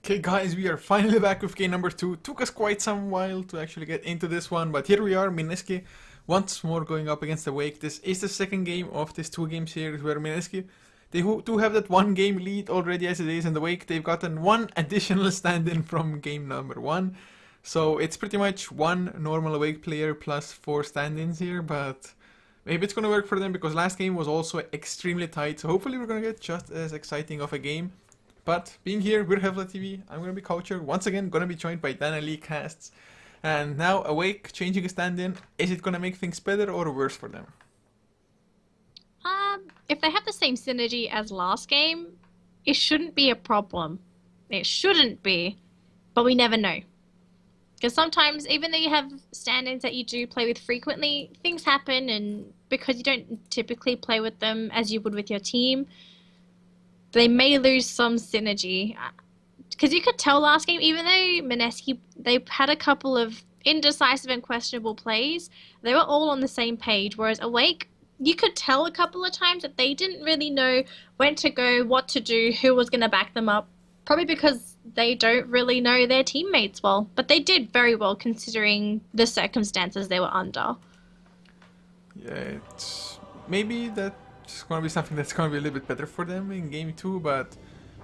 Okay guys, we are finally back with game number 2. Took us quite some while to actually get into this one, but here we are, Mineski once more going up against the Wake. This is the second game of this 2-game series where Mineski, they do have that 1-game lead already as it is, and the Wake, they've gotten one additional stand-in from game number 1. So it's pretty much one normal Wake player plus 4 stand-ins here, but maybe it's gonna work for them because last game was also extremely tight, so hopefully we're gonna get just as exciting of a game. But being here, we're HeflaTV, I'm gonna be Couchor, once again gonna be joined by Danelie casts. And now Awake changing a stand-in, is it gonna make things better or worse for them? If they have the same synergy as last game, it shouldn't be a problem. It shouldn't be, but we never know. Because sometimes, even though you have stand-ins that you do play with frequently, things happen, and because you don't typically play with them as you would with your team, they may lose some synergy. Because you could tell last game, even though Mineski, they had a couple of indecisive and questionable plays, they were all on the same page, whereas Awake, you could tell a couple of times that they didn't really know when to go, what to do, who was going to back them up. Probably because they don't really know their teammates well. But they did very well considering the circumstances they were under. Yeah, it's maybe that's gonna be something that's gonna be a little bit better for them in game 2, but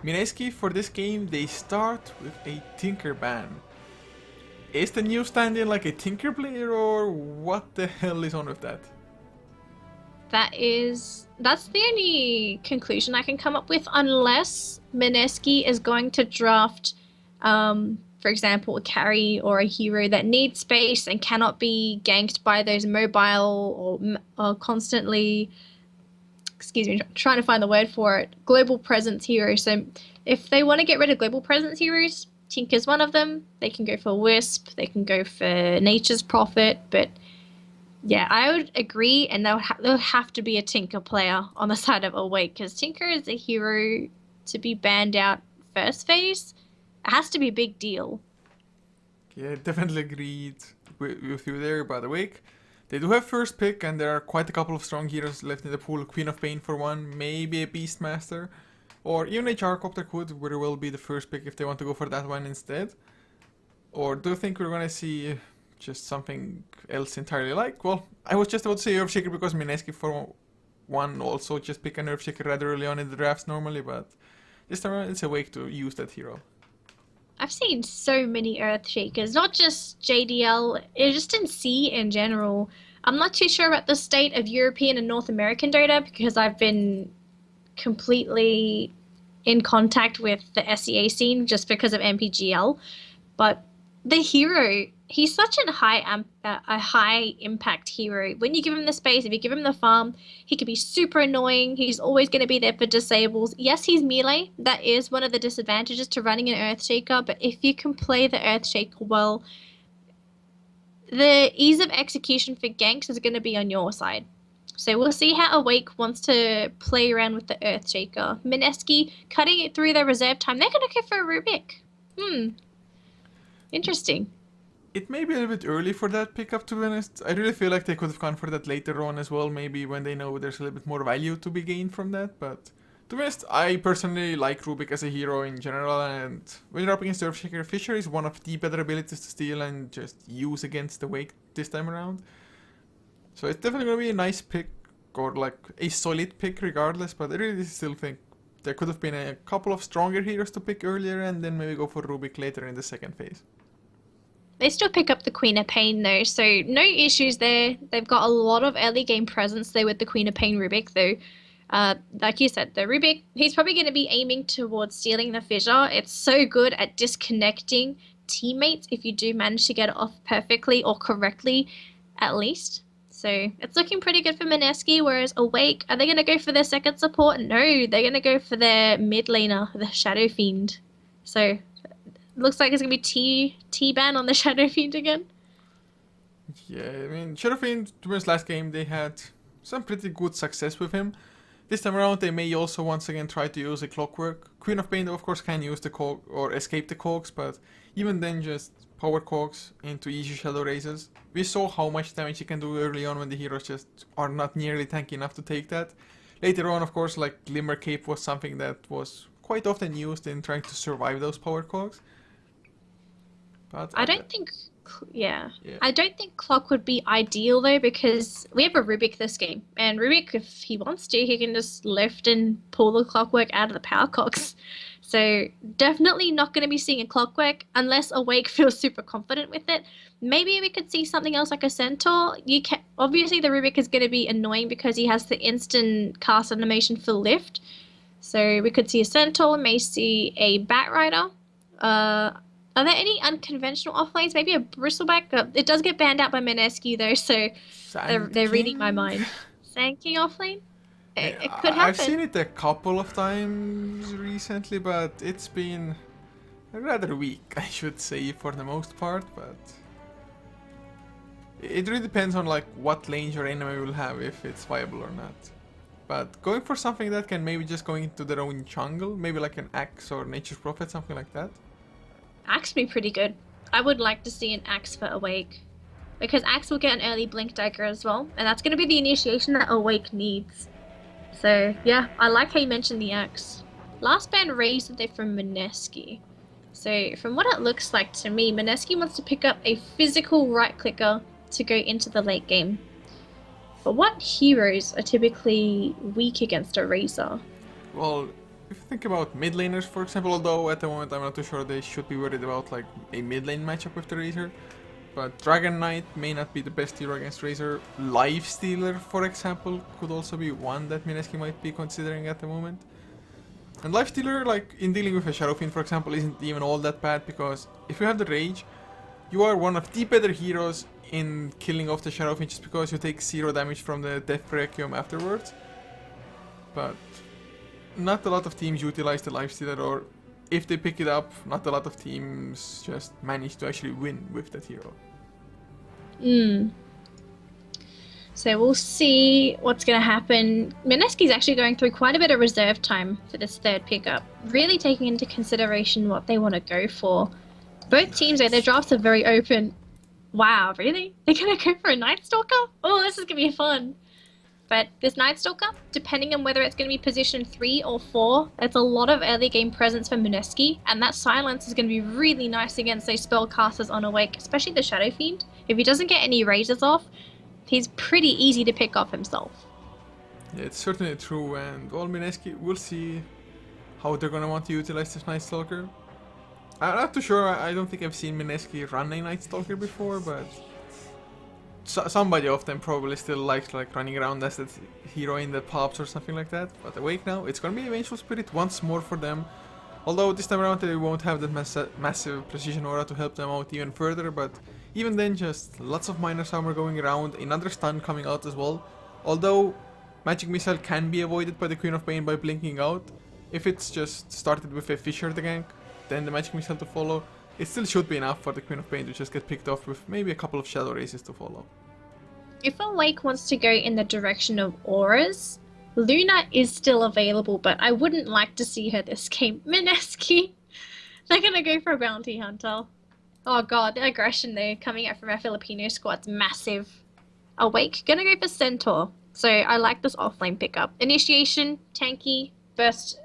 Mineski for this game, they start with a Tinker ban. Is the new stand-in like a Tinker player or what the hell is on with that? That's the only conclusion I can come up with, unless Mineski is going to draft, for example, a carry or a hero that needs space and cannot be ganked by those mobile or constantly, excuse me, trying to find the word for it, global presence heroes. So if they want to get rid of global presence heroes, Tinker's one of them. They can go for Wisp, they can go for Nature's Prophet, but yeah, I would agree, and there'll have to be a Tinker player on the side of Awake, because Tinker is a hero to be banned out first phase. It has to be a big deal. Yeah, definitely agreed with you there about Awake. They do have first pick, and there are quite a couple of strong heroes left in the pool. Queen of Pain for one, maybe a Beastmaster, or even a Charcopter could very well be the first pick if they want to go for that one instead. Or do you think we're gonna see just something else entirely like? Well, I was just about to say Earthshaker because Mineski for one also just pick an Earthshaker rather early on in the drafts normally, but this time around it's Awake to use that hero. I've seen so many Earthshakers, not just JDL, just in C in general. I'm not too sure about the state of European and North American Dota because I've been completely in contact with the SEA scene just because of MPGL, but the hero, he's such a high impact hero. When you give him the space, if you give him the farm, he can be super annoying. He's always going to be there for disables. Yes, he's melee. That is one of the disadvantages to running an Earthshaker, but if you can play the Earthshaker well, the ease of execution for ganks is going to be on your side. So we'll see how Awake wants to play around with the Earthshaker. Mineski cutting it through their reserve time. They're going to go for a Rubik. Interesting. It may be a little bit early for that pickup, to be honest. I really feel like they could have gone for that later on as well, maybe when they know there's a little bit more value to be gained from that, but to be honest, I personally like Rubik as a hero in general, and when you're up against Earthshaker, Fisher is one of the better abilities to steal and just use against the Wake this time around. So it's definitely going to be a nice pick, or like a solid pick regardless, but I really still think there could have been a couple of stronger heroes to pick earlier and then maybe go for Rubik later in the second phase. They still pick up the Queen of Pain though, so no issues there. They've got a lot of early game presence there with the Queen of Pain Rubik though. Like you said, the Rubik, he's probably going to be aiming towards stealing the Fissure. It's so good at disconnecting teammates if you do manage to get it off perfectly or correctly at least. So it's looking pretty good for Mineski, whereas Awake, are they going to go for their second support? No, they're going to go for their mid laner, the Shadow Fiend. So looks like it's going to be T-ban on the Shadow Fiend again. Yeah, I mean, Shadow Fiend, to be honest, last game they had some pretty good success with him. This time around they may also once again try to use a Clockwork. Queen of Pain though of course can use the cog or escape the cogs, but even then just power cogs into easy shadow raises. We saw how much damage he can do early on when the heroes just are not nearly tanky enough to take that. Later on, of course, like Glimmer Cape was something that was quite often used in trying to survive those power clogs. But I don't think, yeah. Yeah. I don't think Clock would be ideal though, because we have a Rubik this game, and Rubik, if he wants to, he can just lift and pull the Clockwork out of the power cogs. So definitely not going to be seeing a Clockwork unless Awake feels super confident with it. Maybe we could see something else like a Centaur. You can obviously the Rubik is going to be annoying because he has the instant cast animation for lift. So we could see a Centaur, may see a Batrider. Are there any unconventional offlanes? Maybe a Bristleback? It does get banned out by Mineski though, so they're reading my mind. Sand King offlane? It could happen. I've seen it a couple of times recently, but it's been rather weak, I should say, for the most part. But it really depends on like what lanes your enemy will have, if it's viable or not. But going for something that can maybe just go into their own jungle, maybe like an Axe or Nature's Prophet, something like that. Axe would be pretty good. I would like to see an Axe for Awake, because Axe will get an early Blink Dagger as well, and that's going to be the initiation that Awake needs. So yeah, I like how you mentioned the Axe. Last ban raised it from Mineski. So from what it looks like to me, Mineski wants to pick up a physical right clicker to go into the late game. But what heroes are typically weak against a Razor? Well, if you think about mid laners, for example, although at the moment I'm not too sure they should be worried about like a mid lane matchup with the Razor. But Dragon Knight may not be the best hero against Razor. Lifestealer, for example, could also be one that Mineski might be considering at the moment. And Lifestealer, like in dealing with a Shadow Fiend, for example, isn't even all that bad, because if you have the Rage, you are one of the better heroes in killing off the Shadow Fiend just because you take 0 damage from the Death Requiem afterwards. But not a lot of teams utilize the Lifestealer, or if they pick it up, not a lot of teams just manage to actually win with that hero. So we'll see what's going to happen. Mineski's actually going through quite a bit of reserve time for this third pickup, really taking into consideration what they want to go for. Both teams, their drafts are very open. Wow, really? They're going to go for a Night Stalker? Oh, this is going to be fun. But this Night Stalker, depending on whether it's going to be position 3 or 4, that's a lot of early game presence for Mineski, and that silence is going to be really nice against those spellcasters on Awake, especially the Shadow Fiend. If he doesn't get any raises off, he's pretty easy to pick off himself. Yeah, it's certainly true, and well, Mineski, we'll see how they're going to want to utilize this Night Stalker. I'm not too sure, I don't think I've seen Mineski run a Night Stalker before, but somebody of them probably still likes like running around as that hero in the pops or something like that. But Awake now, it's gonna be Vengeful Spirit once more for them. Although this time around they won't have that massive precision aura to help them out even further, but even then just lots of minus armor going around, another stun coming out as well. Although Magic Missile can be avoided by the Queen of Pain by blinking out, if it's just started with a Fissure the gank, then the Magic Missile to follow, it still should be enough for the Queen of Pain to just get picked off with maybe a couple of Shadow Races to follow. If Awake wants to go in the direction of auras, Luna is still available, but I wouldn't like to see her this game. Mineski! They're gonna go for a Bounty Hunter. Oh god, the aggression there coming out from our Filipino squad's massive. Awake, gonna go for Centaur. So I like this offlane pickup. Initiation, tanky, burst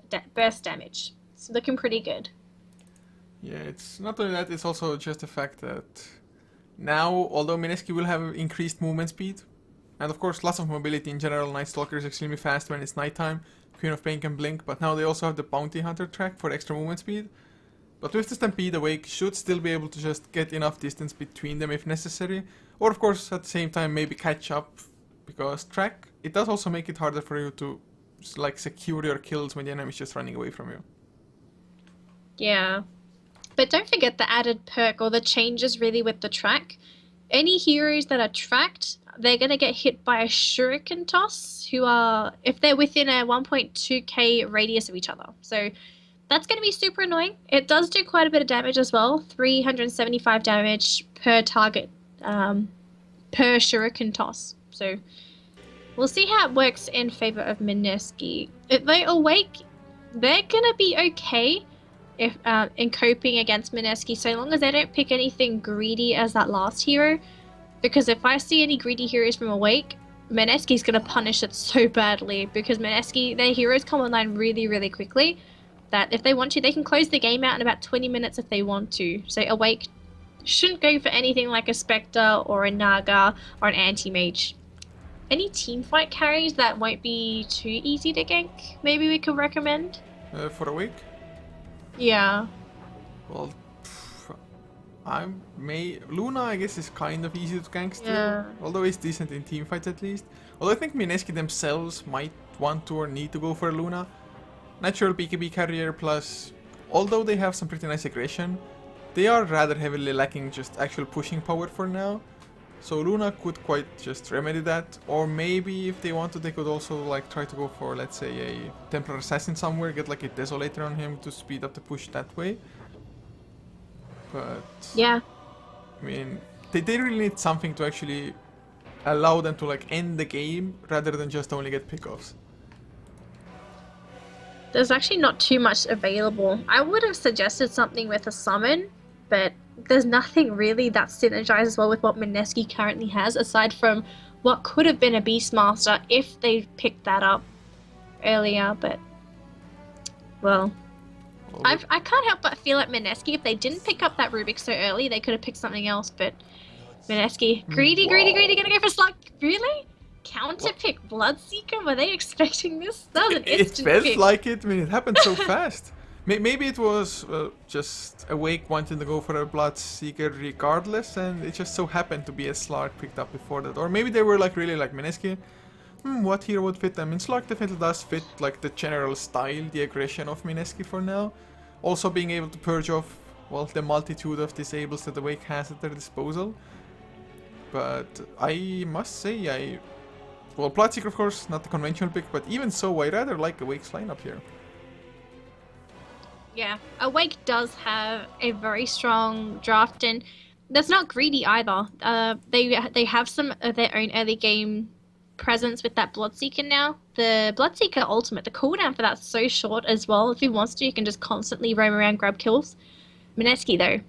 damage. It's looking pretty good. Yeah, it's not only that, it's also just the fact that now, although Mineski will have increased movement speed, and of course lots of mobility in general, Night Stalker is extremely fast when it's nighttime, Queen of Pain can blink, but now they also have the Bounty Hunter track for extra movement speed. But with the Stampede, Awake should still be able to just get enough distance between them if necessary, or of course at the same time maybe catch up, because track, it does also make it harder for you to like secure your kills when the enemy is just running away from you. Yeah. But don't forget the added perk or the changes really with the track. Any heroes that are tracked, they're going to get hit by a Shuriken Toss, who are, if they're within a 1.2k radius of each other. So that's going to be super annoying. It does do quite a bit of damage as well, 375 damage per target, per Shuriken Toss. So we'll see how it works in favor of Mineski. If they Awake, they're going to be okay if in coping against Mineski, so long as they don't pick anything greedy as that last hero. Because if I see any greedy heroes from Awake, Mineski's going to punish it so badly, because Mineski, their heroes come online really, really quickly. that if they want to, they can close the game out in about 20 minutes if they want to. So Awake shouldn't go for anything like a Spectre or a Naga or an Anti-Mage. Any teamfight carries that won't be too easy to gank, maybe we could recommend? For a week? Yeah. Well, Luna, I guess, is kind of easy to gank still, although it's decent in teamfights at least. Although I think Mineski themselves might want to or need to go for Luna. Natural BKB carrier plus, although they have some pretty nice aggression, they are rather heavily lacking just actual pushing power for now. So Luna could quite just remedy that, or maybe if they wanted they could also like try to go for, let's say, a Templar Assassin somewhere, get like a Desolator on him to speed up the push that way. But yeah, I mean, they really need something to actually allow them to like end the game rather than just only get pickoffs. There's actually not too much available. I would have suggested something with a summon, but there's nothing really that synergizes well with what Mineski currently has, aside from what could have been a Beastmaster if they picked that up earlier, but, well, I can't help but feel like Mineski, if they didn't pick up that Rubik so early, they could have picked something else, but Mineski, greedy, gonna go for Slug, really? Counter pick Bloodseeker? Were they expecting this? That was an instant It pick. felt like it, I mean, it happened so fast. Maybe it was just Awake wanting to go for a Bloodseeker regardless, and it just so happened to be a Slark picked up before that. Or maybe they were like really like Mineski. What hero would fit them? I mean, Slark definitely does fit like the general style, the aggression of Mineski for now. Also being able to purge off, well, the multitude of disables that Awake has at their disposal. But I must say, well, Bloodseeker of course, not the conventional pick, but even so, I rather like Awake's lineup here. Yeah, Awake does have a very strong draft, and that's not greedy either. They have some of their own early game presence with that Bloodseeker now. The Bloodseeker ultimate, the cooldown for that's so short as well. If he wants to, you can just constantly roam around, grab kills. Mineski though,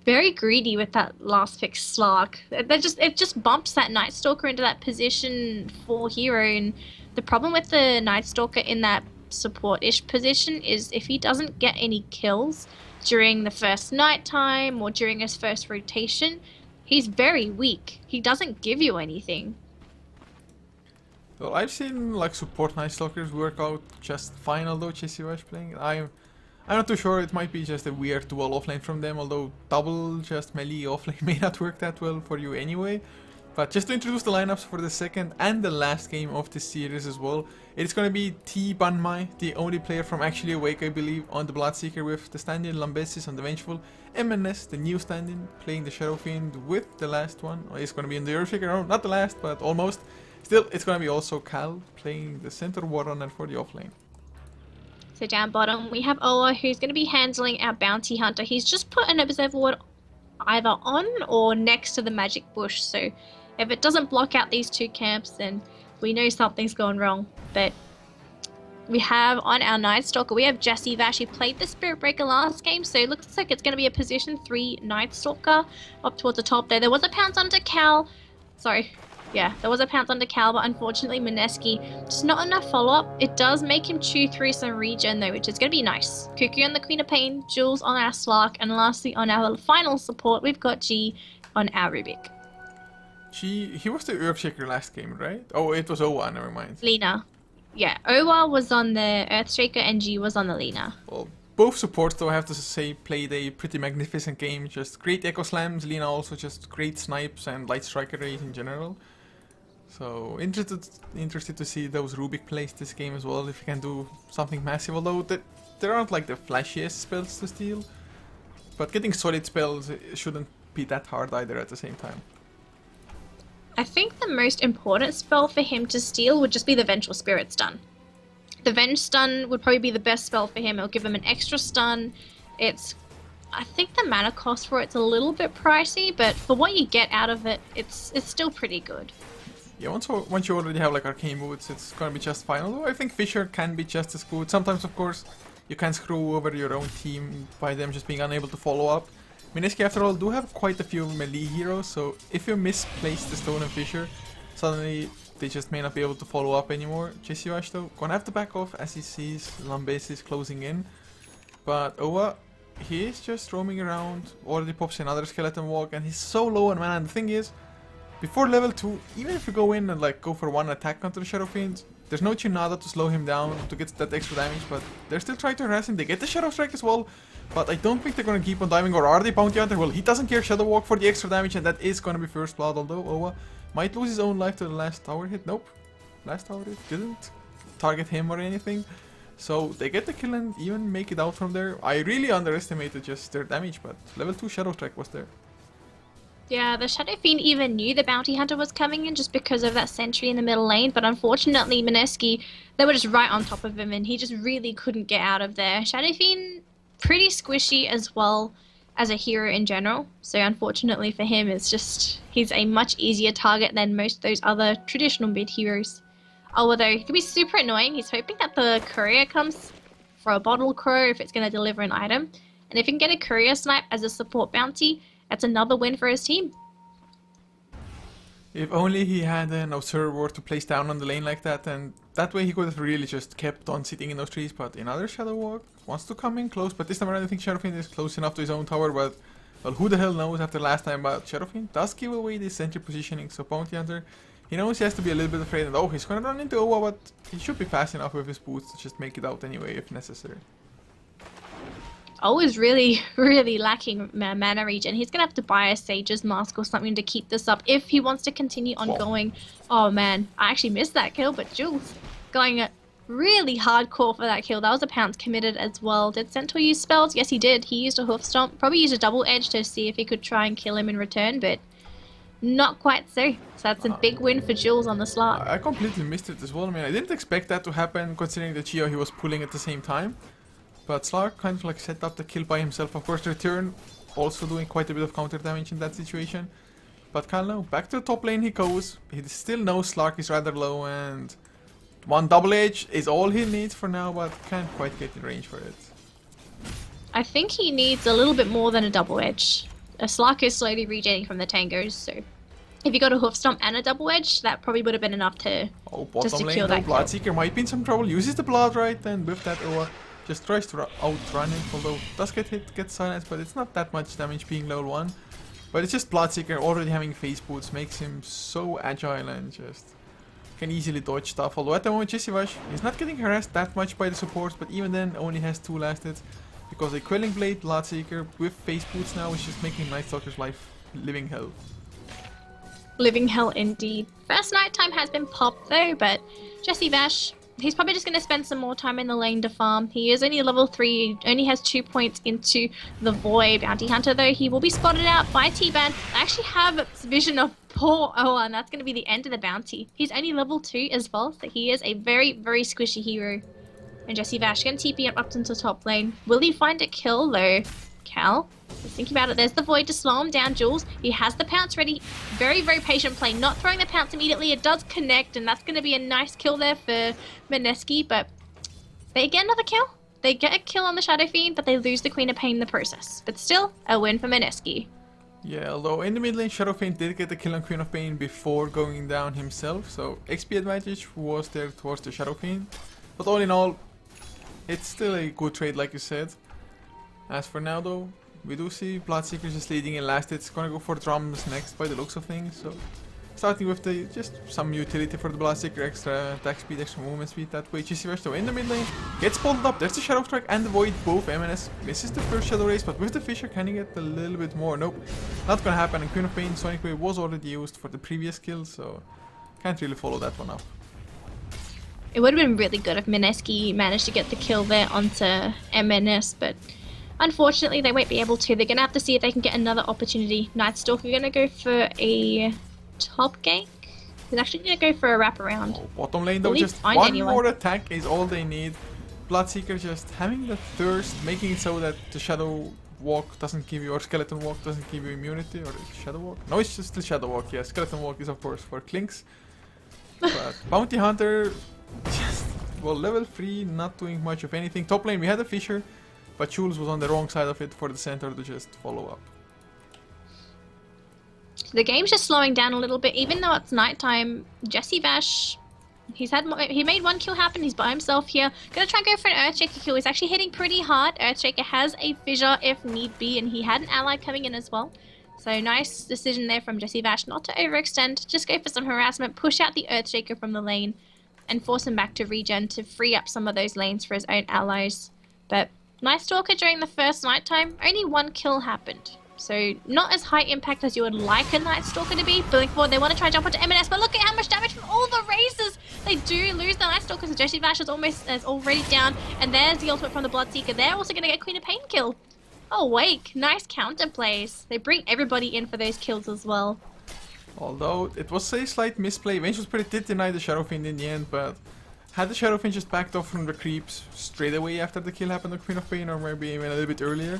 very greedy with that last pick Slark. It just bumps that Night Stalker into that position 4 hero, and the problem with the Night Stalker in that support-ish position is if he doesn't get any kills during the first nighttime or during his first rotation, he's very weak. He doesn't give you anything. Well, I've seen like support Night Stalkers work out just fine, although JCY playing. I'm not too sure, it might be just a weird dual offlane from them, although double just melee offlane may not work that well for you anyway. But just to introduce the lineups for the second and the last game of this series as well, it's gonna be T Banmai, the only player from actually Awake, I believe, on the Bloodseeker, with the stand-in Lambesis on the Vengeful, MNS, the new stand-in, playing the Shadow Fiend with the last one. It's gonna be in the Earthshaker, no, not the last, but almost. Still, it's gonna be also Cal playing the Center Warrunner for the offlane. So down bottom, we have Ola, who's going to be handling our Bounty Hunter. He's just put an Observer Ward either on or next to the Magic Bush, so if it doesn't block out these two camps, then we know something's gone wrong. But we have on our Night Stalker, we have Jesse Vash, who played the Spirit Breaker last game, so it looks like it's going to be a position 3 Night Stalker up towards the top there. There was a pounce onto Cal. Yeah, there was a pounce onto Cal, but unfortunately Mineski, just not enough follow-up. It does make him chew through some regen though, which is going to be nice. Cuckoo on the Queen of Pain, Jules on our Slark, and lastly on our final support, we've got G on our Rubik. He was the Earthshaker last game, right? Oh, it was Owa, never mind. Lena. Yeah, Owa was on the Earthshaker and G was on the Lena. Well, both supports, though, I have to say, played a pretty magnificent game. Just great Echo Slams, Lena also just great snipes and light striker rays in general. So interested to see those Rubik plays this game as well, if you can do something massive, although there aren't like the flashiest spells to steal. But getting solid spells shouldn't be that hard either at the same time. I think the most important spell for him to steal would just be the Vengeful Spirit stun. The Venge stun would probably be the best spell for him. It'll give him an extra stun. I think the mana cost for it's a little bit pricey, but for what you get out of it, it's still pretty good. Yeah, once you already have like arcane boots, it's gonna be just fine. Although I think Fisher can be just as good. Sometimes, of course, you can screw over your own team by them just being unable to follow up. Mineski, after all, do have quite a few melee heroes, so if you misplace the Stone and Fisher, suddenly they just may not be able to follow up anymore. jCrush though, gonna have to back off as he sees Lambesis closing in. But Owa, he is just roaming around, already pops another skeleton walk, and he's so low on mana. And the thing is, before level 2, even if you go in and like go for one attack onto the Shadow Fiend, there's no Chinada to slow him down to get that extra damage, but they're still trying to harass him. They get the Shadow Strike as well, but I don't think they're gonna keep on diving, or are they? Bounty Hunter? Well, he doesn't care. Shadow Walk for the extra damage, and that is gonna be first blood, although Owa might lose his own life to the last tower hit. Nope. Last tower hit didn't target him or anything. So they get the kill and even make it out from there. I really underestimated just their damage, but level 2 Shadow Strike was there. Yeah, the Shadow Fiend even knew the Bounty Hunter was coming in just because of that sentry in the middle lane, but unfortunately Mineski, they were just right on top of him and he just really couldn't get out of there. Shadow Fiend, pretty squishy as well as a hero in general, so unfortunately for him it's just, he's a much easier target than most of those other traditional mid heroes. Although he can be super annoying, he's hoping that the courier comes for a bottle crow if it's going to deliver an item, and if he can get a courier snipe as a support bounty, that's another win for his team. If only he had an observer to place down on the lane like that, and that way he could have really just kept on sitting in those trees. But another Shadow Walk wants to come in close, but this time around I think Shadow Fiend is close enough to his own tower, but well, who the hell knows after last time. But Shadow Fiend does give away this sentry positioning, so Bounty Hunter, he knows he has to be a little bit afraid, and oh, he's gonna run into Owa, but he should be fast enough with his boots to just make it out anyway if necessary. Always really, really lacking mana regen. He's going to have to buy a Sage's Mask or something to keep this up if he wants to continue on going. Oh man, I actually missed that kill, but Jules going really hardcore for that kill. That was a pounce committed as well. Did Centaur use spells? Yes, he did. He used a Hoof Stomp. Probably used a Double Edge to see if he could try and kill him in return, but not quite so. So that's a big win for Jules on the slot. I completely missed it as well. I mean, I didn't expect that to happen considering the Geo he was pulling at the same time. But Slark kind of like set up the kill by himself. Of course, Return also doing quite a bit of counter damage in that situation. But Kyle, back to the top lane he goes. He still knows Slark is rather low, and one Double Edge is all he needs for now, but can't quite get in range for it. I think he needs a little bit more than a Double Edge. A Slark is slowly regenerating from the tangos, so if you got a Hoof Stomp and a Double Edge, that probably would have been enough to Bottom lane, that Bloodseeker might be in some trouble. Uses the Blood right, and with that Owa just tries to outrun him, although does get hit, gets silenced, but it's not that much damage being level 1. But it's just Bloodseeker already having face boots makes him so agile and just can easily dodge stuff. Although at the moment jCrush is not getting harassed that much by the supports, but even then only has 2 last hits because a Quelling Blade Bloodseeker with face boots now is just making Night Stalker's life living hell. Living hell indeed. First nighttime has been popped though, but jCrush, he's probably just going to spend some more time in the lane to farm. He is only level 3, only has 2 points into the Void. Bounty Hunter though, he will be spotted out by T-Ban. I actually have vision of poor Owa, and that's going to be the end of the bounty. He's only level 2 as well, so he is a very, very squishy hero. And jCrush going to TP up into top lane. Will he find a kill though? Cal, just think about it. There's the Void to slow him down, Jules. He has the pounce ready. Very, very patient play. Not throwing the pounce immediately. It does connect, and that's going to be a nice kill there for Mineski, but they get another kill. They get a kill on the Shadow Fiend, but they lose the Queen of Pain in the process. But still, a win for Mineski. Yeah, although in the mid lane, Shadow Fiend did get the kill on Queen of Pain before going down himself, so XP advantage was there towards the Shadow Fiend. But all in all, it's still a good trade like you said. As for now though, we do see Bloodseeker just leading in last. It's gonna go for drums next by the looks of things, so starting with the just some utility for the Bloodseeker, extra attack speed, extra movement speed. That way jCrush though in the mid lane gets bolted up. There's the Shadow Strike and the Void, both MNS. Misses the first Shadow Race, but with the Fisher can he get a little bit more? Nope, not gonna happen. And Queen of Pain Sonic Wave was already used for the previous kill, so can't really follow that one up. It would have been really good if Mineski managed to get the kill there onto MNS, but unfortunately they won't be able to. They're going to have to see if they can get another opportunity. Night Stalker going to go for a top gank. He's actually going to go for a wraparound. Oh, bottom lane though, just one more attack is all they need. Bloodseeker just having the thirst, making it so that the Shadow Walk doesn't give you, or Skeleton Walk doesn't give you immunity, or Shadow Walk? No, it's just the Shadow Walk, yeah. Skeleton Walk is of course for Clinks. But Bounty Hunter, just, well, level 3, not doing much of anything. Top lane we had a Fisher, but Jules was on the wrong side of it for the center to just follow up. The game's just slowing down a little bit, even though it's nighttime. Jesse Vash, he made one kill happen. He's by himself here. Gonna try and go for an Earthshaker kill. He's actually hitting pretty hard. Earthshaker has a fissure if need be, and he had an ally coming in as well. So nice decision there from Jesse Vash not to overextend. Just go for some harassment, push out the Earthshaker from the lane, and force him back to regen to free up some of those lanes for his own allies. But nice Stalker during the first nighttime. Only one kill happened. So not as high impact as you would like a Night Stalker to be. Building forward, they want to try and jump onto M&S, but look at how much damage from all the razors. They do lose the Night Stalker, so Jesse Vash is already down. And there's the ultimate from the Bloodseeker. They're also going to get Queen of Pain kill. Oh, Wake, nice counter plays. They bring everybody in for those kills as well. Although it was a slight misplay. Venge was pretty did deny the Shadow Fiend in the end, but had the Shadow Fiend just backed off from the creeps straight away after the kill happened on Queen of Pain, or maybe even a little bit earlier,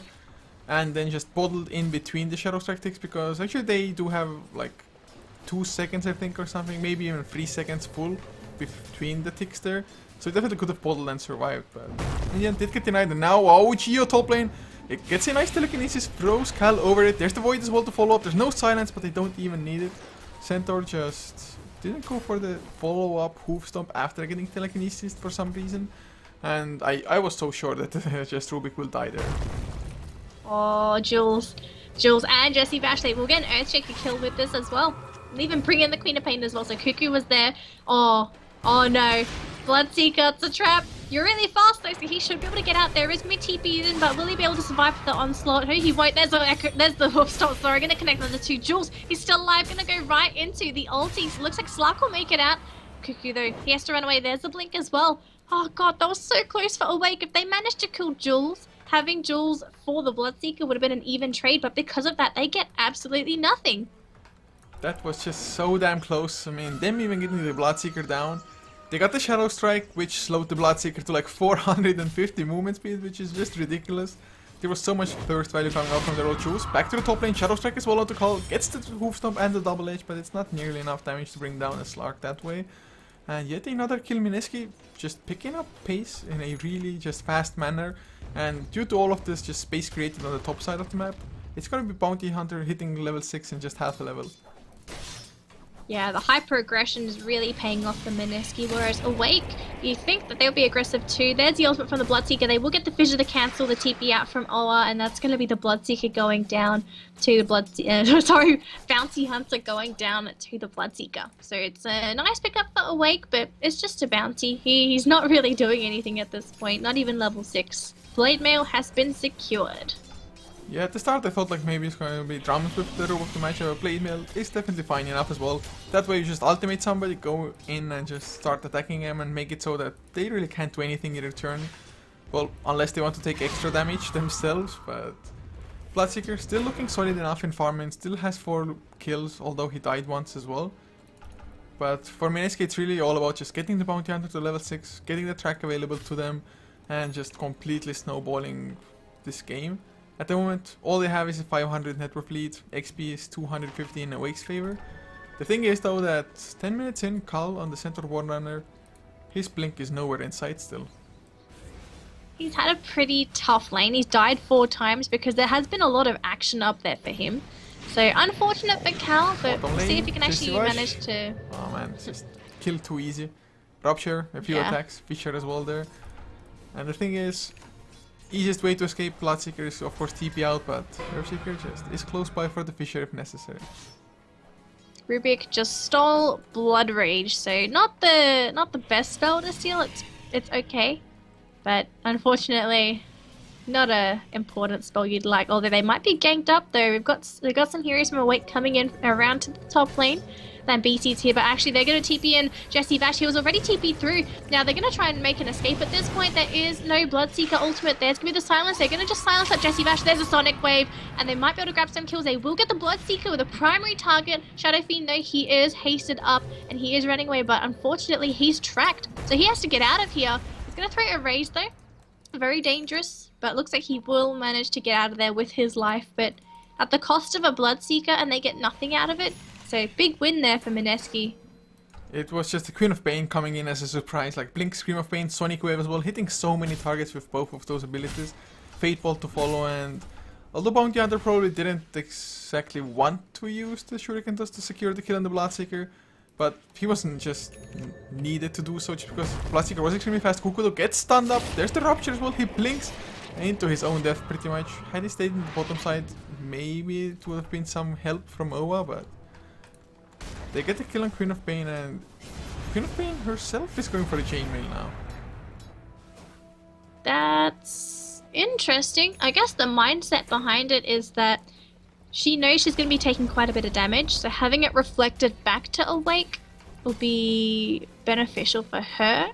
and then just bottled in between the Shadow Strike ticks, because actually they do have like 2 seconds I think or something, maybe even 3 seconds full between the ticks there. So it definitely could have bottled and survived, but in the end did get denied. And now, oh, Geo top lane, it gets a nice telekinesis, throws Cal over it. There's the Void as well to follow up. There's no silence, but they don't even need it. Centaur just didn't go for the follow-up hoof stomp after getting telekinesis for some reason. And I was so sure that just Rubik will die there. Oh, Jules and Jesse Vash, they will get an Earthshaker kill with this as well. And even bring in the Queen of Pain as well, so Cuckoo was there. Oh no. Bloodseeker, it's a trap. You're really fast though, so he should be able to get out. There is mid TP in, but will he be able to survive the onslaught? He won't. There's the hoof stomp. Sorry, gonna connect on the two. Jules, he's still alive, gonna go right into the ulties. Looks like Slark will make it out. Cuckoo though, he has to run away. There's the blink as well. Oh god, that was so close for Awake. If they managed to kill Jules, having Jules for the Bloodseeker would have been an even trade, but because of that, they get absolutely nothing. That was just so damn close. I mean, them even getting the Bloodseeker down. They got the Shadow Strike, which slowed the Bloodseeker to like 450 movement speed, which is just ridiculous. There was so much thirst value coming out from their old Jules. Back to the top lane, Shadow Strike is well out to call. Gets the hoof stomp and the double edge, but it's not nearly enough damage to bring down a Slark that way. And yet another kill. Mineski just picking up pace in a really just fast manner. And due to all of this just space created on the top side of the map, it's gonna be Bounty Hunter hitting level 6 in just half a level. Yeah, the hyper aggression is really paying off for Mineski, whereas Awake, you think that they'll be aggressive too. There's the ultimate from the Bloodseeker. They will get the fissure to cancel the TP out from Oa, and that's going to be the Bloodseeker going down to the Bounty Hunter going down to the Bloodseeker. So it's a nice pickup for Awake, but it's just a bounty. He's not really doing anything at this point, not even level 6. Blade Mail has been secured. Yeah, at the start I thought like maybe it's going to be Drums with the role of the match, but Blade Mail is definitely fine enough as well. That way you just ultimate somebody, go in and just start attacking them and make it so that they really can't do anything in return. Well, unless they want to take extra damage themselves, but Bloodseeker still looking solid enough in farming, still has 4 kills, although he died once as well. But for Mineski it's really all about just getting the Bounty Hunter to level 6, getting the track available to them, and just completely snowballing this game. At the moment, all they have is a 500 net worth lead, XP is 250 in Awake's favor. The thing is though that 10 minutes in, Cal on the center Warrunner, his blink is nowhere in sight still. He's had a pretty tough lane. He's died 4 times because there has been a lot of action up there for him. So unfortunate for Cal, but we'll see if he can actually manage to... Oh man, it's just kill too easy. Rupture, a few attacks, Fisher as well there. And the thing is, easiest way to escape Bloodseeker is of course TP out, but Earthshaker just is close by for the Fisher if necessary. Rubik just stole Blood Rage, so not the best spell to steal. It's okay, but unfortunately not a important spell you'd like. Although they might be ganked up though. We've got some heroes from Awake coming in around to the top lane. Then BT's here, but actually they're going to TP in Jesse Vash. He was already TP'd through. Now they're going to try and make an escape at this point. There is no Bloodseeker ultimate. There's going to be the silence. They're going to just silence up Jesse Vash. There's a Sonic Wave, and they might be able to grab some kills. They will get the Bloodseeker with a primary target. Shadow Fiend, though, he is hasted up, and he is running away, but unfortunately he's tracked. So he has to get out of here. He's going to throw a raise, though. Very dangerous, but looks like he will manage to get out of there with his life, but at the cost of a Bloodseeker, and they get nothing out of it. So big win there for Mineski. It was just the Queen of Pain coming in as a surprise, like Blink, Scream of Pain, Sonic Wave as well, hitting so many targets with both of those abilities. Fate Bolt to follow, and Although Bounty Hunter probably didn't exactly want to use the Shuriken Dust to secure the kill on the Bloodseeker, but he wasn't just needed to do so just because Bloodseeker was extremely fast. Couchor gets stunned up. There's the Rupture as well. He blinks into his own death pretty much. Had he stayed in the bottom side, maybe it would have been some help from Owa, but they get the kill on Queen of Pain, and Queen of Pain herself is going for the chainmail now. That's interesting. I guess the mindset behind it is that she knows she's going to be taking quite a bit of damage, so having it reflected back to Awake will be beneficial for her.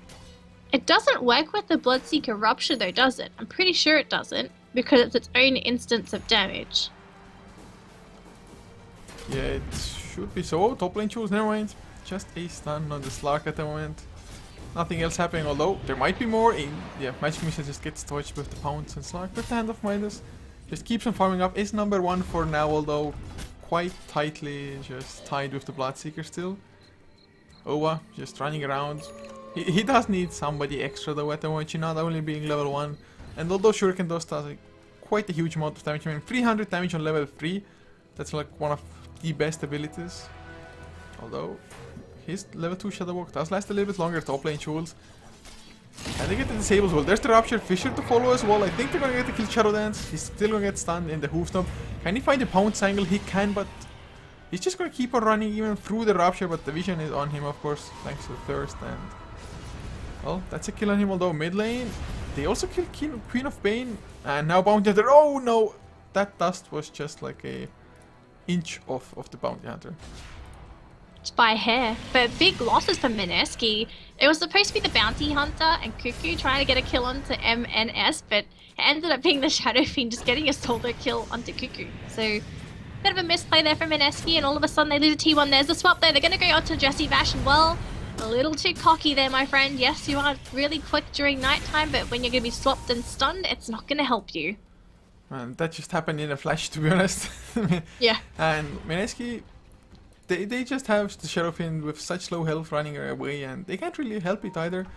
It doesn't work with the Bloodseeker Rupture though, does it? I'm pretty sure it doesn't, because it's its own instance of damage. Yeah, it should be so. Top lane choose, never mind. Just a stun on the Slark at the moment. Nothing else happening, although there might be more. Yeah, Magic Missile just gets touched with the Pounce, and Slark with the Hand of Midas just keeps on farming up. Is number 1 for now, although quite tightly just tied with the Bloodseeker still. Owa just running around. He does need somebody extra though at the moment, not only being level 1. And although Shuriken does quite a huge amount of damage, I mean 300 damage on level 3, that's like one of the best abilities. Although his level 2 Shadow Walk does last a little bit longer. Top lane Jules. And they get the disables. Well, there's the Rupture. Fisher to follow as well. I think they're gonna get the kill Shadow Dance. He's still gonna get stunned in the Hoof Stomp. Can he find the Pounce angle? He can, but he's just gonna keep on running even through the Rupture. But the vision is on him, of course, thanks to the Thirst. And well, that's a kill on him. Although mid lane, they also kill Queen of Pain. And now Bounty Hunter. Oh no! That dust was just like a inch off of the Bounty Hunter. It's by hair. But big losses for Mineski. It was supposed to be the Bounty Hunter and Couchor trying to get a kill onto MNS, but it ended up being the Shadow Fiend just getting a solo kill onto Couchor. So, bit of a misplay there for Mineski, and all of a sudden they lose a T1. There's the swap there. They're going to go onto Jesse Vash, and well, a little too cocky there, my friend. Yes, you are really quick during nighttime, but when you're going to be swapped and stunned, it's not going to help you. Man, that just happened in a flash, to be honest. Yeah. And Mineski, they just have the Shadow Fiend with such low health running away, and they can't really help it either.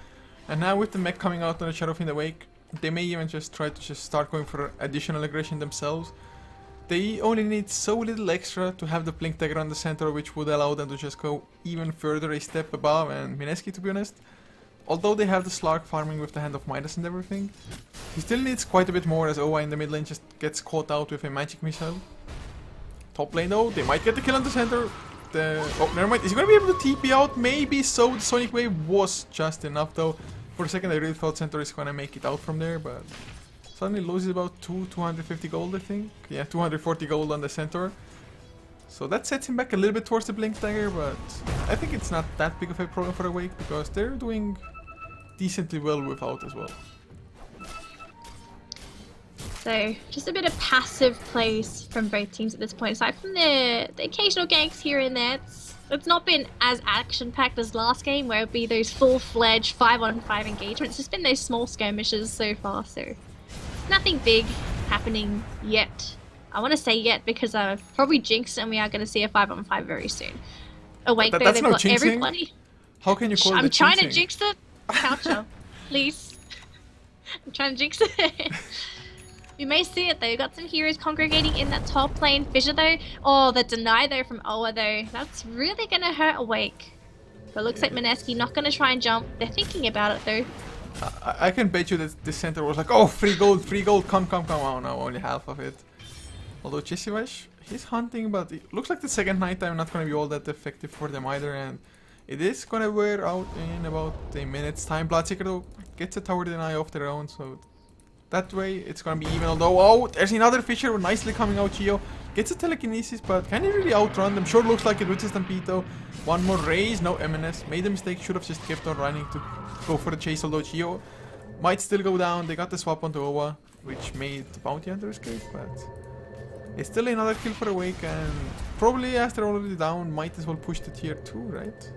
And now with the mech coming out on the Shadow Fiend Awake, they may even just try to just start going for additional aggression themselves. They only need so little extra to have the Blink Dagger on the center, which would allow them to just go even further a step above. And Mineski, to be honest, although they have the Slark farming with the Hand of Midas and everything, he still needs quite a bit more, as Owa in the mid lane just gets caught out with a Magic Missile. Top lane though, they might get the kill on the center. Oh, never mind. Is he going to be able to TP out? Maybe so. The Sonic Wave was just enough though. For a second I really thought Centaur is going to make it out from there, but suddenly loses about 250 gold, I think. Yeah, 240 gold on the Centaur. So that sets him back a little bit towards the Blink Dagger, but I think it's not that big of a problem for Awake because they're doing decently well without as well. So, just a bit of passive plays from both teams at this point. Aside from the occasional ganks here and there, it's not been as action-packed as last game, where it would be those full-fledged 5-on-5 engagements. It's just been those small skirmishes so far, so nothing big happening yet. I want to say yet because I've probably jinxed and we are going to see a 5-on-5 very soon. Awake though, they've got everybody. How can you call it I'm trying to jinx it. Couchor, please. I'm trying to jinx it. You may see it though, you've got some heroes congregating in that top lane. Fissure though, oh, the deny though from Owa though, that's really gonna hurt Awake. But it looks like Mineski not gonna try and jump. They're thinking about it though. I can bet you that the center was like, oh, free gold, come. Oh no, only half of it. Although Chesivash, he's hunting, but it looks like the second nighttime not gonna be all that effective for them either, and it is gonna wear out in about a minute's time. Bloodseeker though gets a tower deny of their own, so that way it's gonna be even. Although, oh, there's another Fisher nicely coming out. Geo gets a telekinesis, but can he really outrun them? Sure looks like it with his Stampede though. One more raise, no MNS. Made a mistake, should have just kept on running to go for the chase. Although Geo might still go down. They got the swap onto Owa, which made the Bounty Hunter escape, but it's still another kill for Awake, and probably as they're already down, might as well push the tier 2, right?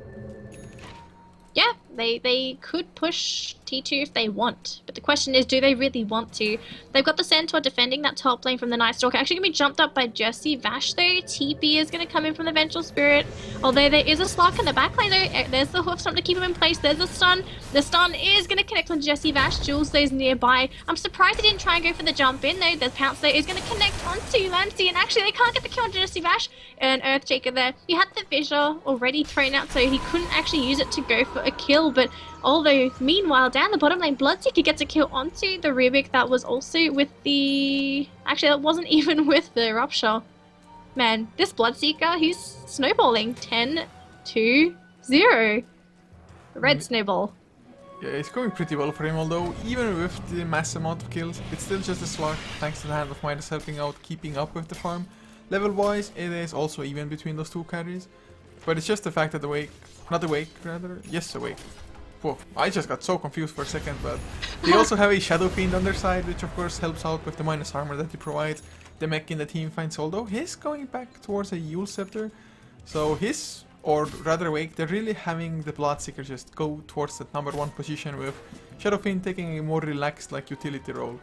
Yeah, They could push T2 if they want, but the question is, do they really want to? They've got the Centaur defending that top lane from the Night Stalker. Actually gonna be jumped up by Jesse. Vash though, TP is gonna come in from the Vengeful Spirit. Although there is a Slark in the back lane though. There's the Hoof Stomp to keep him in place. There's a stun. The stun is gonna connect on Jesse. Vash, Jules those nearby. I'm surprised he didn't try and go for the jump in though. The Pounce though is gonna connect onto Lancey, and actually they can't get the kill on Jesse. Vash and Earthshaker there. He had the Fissure already thrown out, so he couldn't actually use it to go for a kill. But although meanwhile down the bottom lane, Bloodseeker gets a kill onto the Rubik. That was also with the... Actually, that wasn't even with the Rupture. Man, this Bloodseeker, he's snowballing. 10-2-0. Red snowball. Yeah, it's going pretty well for him, although even with the mass amount of kills, it's still just a slug thanks to the Hand of Midas helping out, keeping up with the farm. Level-wise, it is also even between those two carries. But it's just the fact that Awake, not Awake rather, yes Awake. Whoa, I just got so confused for a second, but they also have a Shadow Fiend on their side, which of course helps out with the minus armor that they provide. The mech in the team finds, although he's going back towards a Yule Scepter. So his, or rather Awake, they're really having the Bloodseeker just go towards that number 1 position, with Shadow Fiend taking a more relaxed like utility role.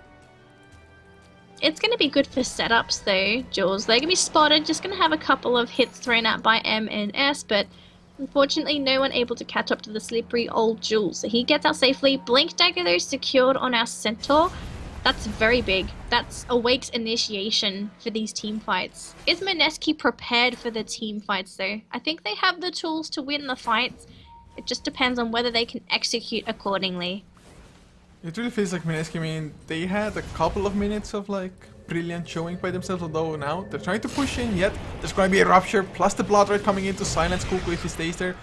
It's going to be good for setups though, Jules. They're going to be spotted, just going to have a couple of hits thrown out by M and S, but unfortunately no one able to catch up to the slippery old Jules. So he gets out safely. Blink Dagger though secured on our Centaur. That's very big. That's Awake's initiation for these team fights. Is Mineski prepared for the team fights though? I think they have the tools to win the fights. It just depends on whether they can execute accordingly. It really feels like Mineski, I mean, they had a couple of minutes of like brilliant showing by themselves, although now they're trying to push in, yet there's going to be a Rupture plus the Blood Red coming in to silence Cuckoo if he stays there.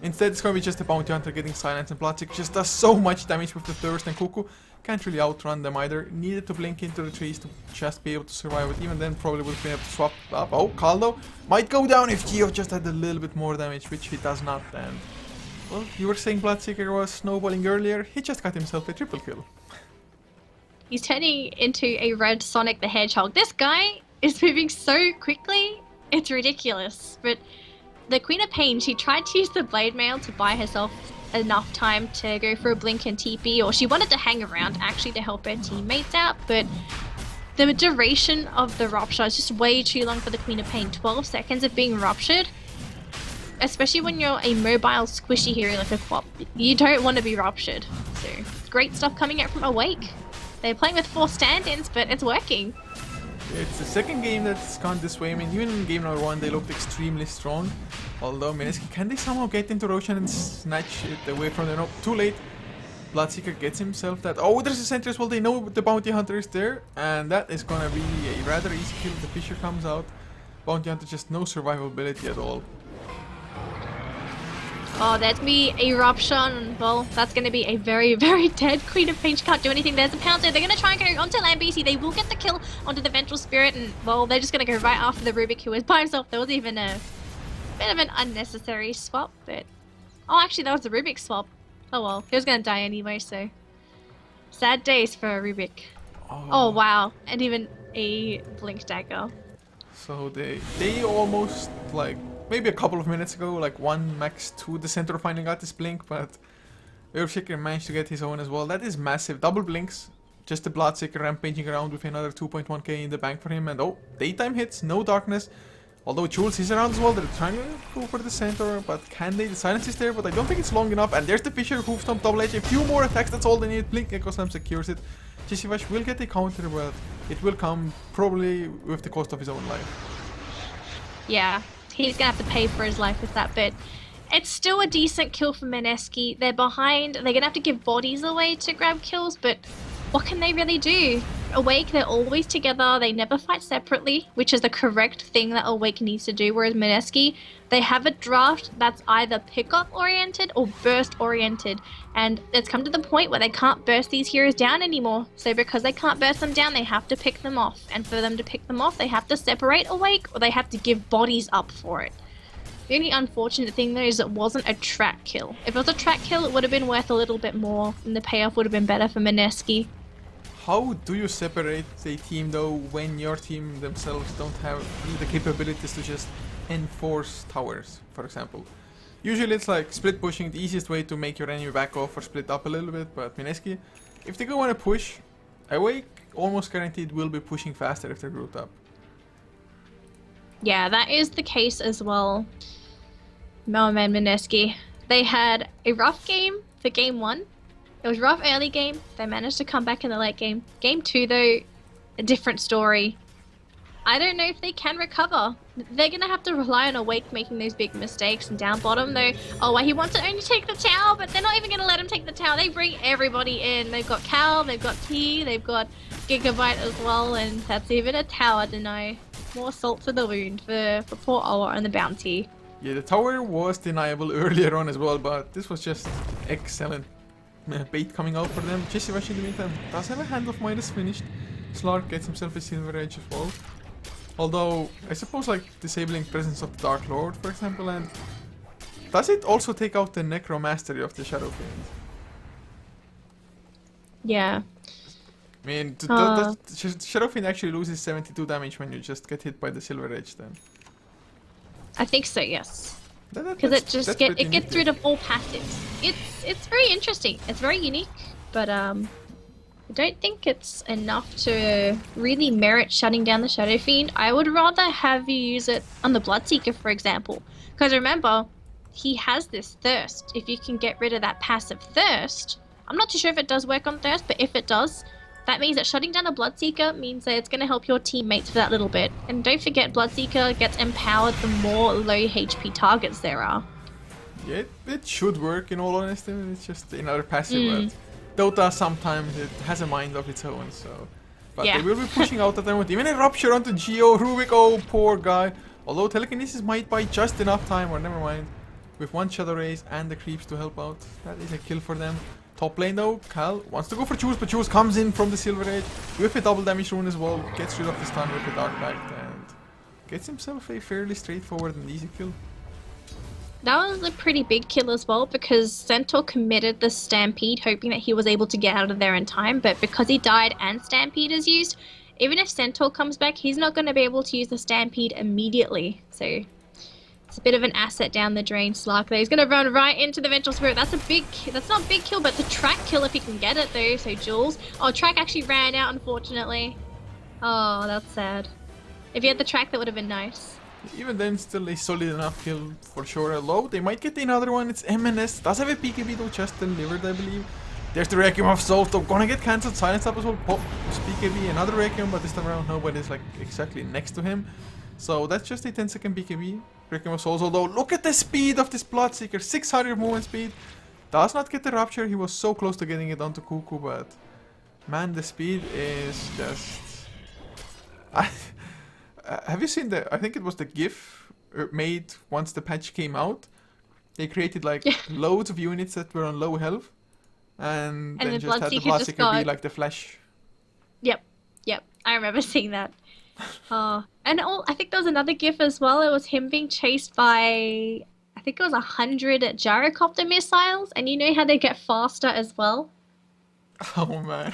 Instead it's going to be just a Bounty Hunter getting silenced, and Bloodseeker just does so much damage with the Thirst, and Cuckoo can't really outrun them either. Needed to blink into the trees to just be able to survive it, even then probably would have been able to swap up. Oh, Caldo might go down if Geo just had a little bit more damage, which he does not, and... Well, you were saying Bloodseeker was snowballing earlier, he just got himself a triple kill. He's turning into a red Sonic the Hedgehog. This guy is moving so quickly, it's ridiculous. But the Queen of Pain, she tried to use the Blade Mail to buy herself enough time to go for a blink and TP, or she wanted to hang around actually to help her teammates out, but the duration of the Rupture is just way too long for the Queen of Pain. 12 seconds of being ruptured. Especially when you're a mobile squishy hero like a Quap, you don't want to be ruptured. So, great stuff coming out from Awake. They're playing with 4 stand-ins, but it's working. It's the second game that's gone this way. I mean, even in game number 1, they looked extremely strong. Although, Mineski, can they somehow get into Roshan and snatch it away from them? No, too late. Bloodseeker gets himself that. Oh, there's a Sentry as well. They know the Bounty Hunter is there. And that is gonna be a rather easy kill. The Fissure comes out. Bounty Hunter just no survivability at all. Oh, that's me a Rupture. Well, that's going to be a very, very dead Queen of Pain. She can't do anything. There's a Pouncer. They're going to try and go onto Lambesi. They will get the kill onto the Vengeful Spirit. And, well, they're just going to go right after the Rubik, who is by himself. There was even a bit of an unnecessary swap. But, oh, actually, that was the Rubik swap. Oh, well. He was going to die anyway, so... Sad days for Rubik. Oh, wow. And even a Blink Dagger. So they almost, like... Maybe a couple of minutes ago, like 1 max 2, the Centaur finally got this blink, but Earthshaker managed to get his own as well. That is massive. Double blinks. Just the Bloodseeker rampaging around with another 2.1k in the bank for him. And oh, daytime hits, no darkness. Although Jules is around as well, they're trying to go for the Centaur, but can they? The silence is there, but I don't think it's long enough. And there's the Fissure, Hoof Stomp, double edge, a few more attacks, that's all they need. Blink Echo Slam secures it. Jesse Vash will get a counter, but it will come probably with the cost of his own life. Yeah. He's gonna have to pay for his life with that, but it's still a decent kill for Mineski. They're behind. They're gonna have to give bodies away to grab kills, but what can they really do? Awake, they're always together. They never fight separately, which is the correct thing that Awake needs to do, whereas Mineski, they have a draft that's either pickup oriented or burst oriented, and it's come to the point where they can't burst these heroes down anymore. So because they can't burst them down, they have to pick them off, and for them to pick them off, they have to separate Awake, or they have to give bodies up for it. The only unfortunate thing though is it wasn't a track kill. If it was a track kill, it would have been worth a little bit more, and the payoff would have been better for Mineski. How do you separate a team though when your team themselves don't have the capabilities to just enforce towers, for example? Usually it's like split pushing, the easiest way to make your enemy back off or split up a little bit, but Mineski, if they go on a push, Awake almost guaranteed will be pushing faster if they're grouped up. Yeah, that is the case as well. Melman and Mineski. They had a rough game for game 1. It was rough early game. They managed to come back in the late game. Game 2 though, a different story. I don't know if they can recover. They're going to have to rely on Awake making those big mistakes. And down bottom though, oh well, he wants to only take the tower, but they're not even going to let him take the tower. They bring everybody in. They've got Cal, they've got T, they've got Gigabyte as well, and that's even a tower deny. More salt to the wound for poor Ola and the bounty. Yeah, the tower was deniable earlier on as well, but this was just excellent bait coming out for them. Jessivash in the meantime does have a hand of Midas finished. Slark gets himself a Silver Edge as well. Although, I suppose like disabling Presence of the Dark Lord, for example, and does it also take out the Necromastery of the Shadow Fiend? Yeah. I mean, Shadow Fiend actually loses 72 damage when you just get hit by the Silver Edge then. I think so, yes. Because it gets rid of all passives. It's very interesting. It's very unique, but I don't think it's enough to really merit shutting down the Shadow Fiend. I would rather have you use it on the Bloodseeker, for example. Because remember, he has this Thirst. If you can get rid of that passive Thirst, I'm not too sure if it does work on Thirst, but if it does, that means that shutting down a Bloodseeker means that it's going to help your teammates for that little bit. And don't forget, Bloodseeker gets empowered the more low HP targets there are. Yeah, it should work in all honesty. It's just another passive. Dota sometimes it has a mind of its own, so. But yeah. They will be pushing out at them with even a Rupture onto Geo. Rubik, oh poor guy. Although Telekinesis might buy just enough time, or never mind. With one Shadow Rays and the creeps to help out. That is a kill for them. Top lane though, Cal wants to go for Choose, but Choose comes in from the Silver Age with a double damage rune as well. Gets rid of the stun with the Dark Pact and gets himself a fairly straightforward and easy kill. That was a pretty big kill as well, because Centaur committed the Stampede hoping that he was able to get out of there in time, but because he died and Stampede is used, even if Centaur comes back, he's not going to be able to use the Stampede immediately. So it's a bit of an asset down the drain. Slark there. He's going to run right into the Vengeful Spirit. That's not a big kill, but it's a track kill if he can get it though. So Jules. Oh, track actually ran out unfortunately. Oh, that's sad. If he had the track, that would have been nice. Even then, still a solid enough kill for sure. Although they might get another one. It's MNS. Does have a PKB though, just delivered, I believe. There's the Requiem of Souls though. Gonna get cancelled. Silence up as well. Pop. PKB. Another Requiem, but this time around nobody's like exactly next to him. So that's just a 10-second PKB. Requiem of Souls. Although look at the speed of this Bloodseeker. 600 movement speed. Does not get the Rupture. He was so close to getting it onto Cuckoo, but man, the speed is just. Have you seen the? I think it was the GIF made once the patch came out. They created like loads of units that were on low health, and then just had the Bloodseeker be like the Flash. Yep. I remember seeing that. And I think there was another GIF as well. It was him being chased by, I think it was 100 gyrocopter missiles, and you know how they get faster as well. Oh man.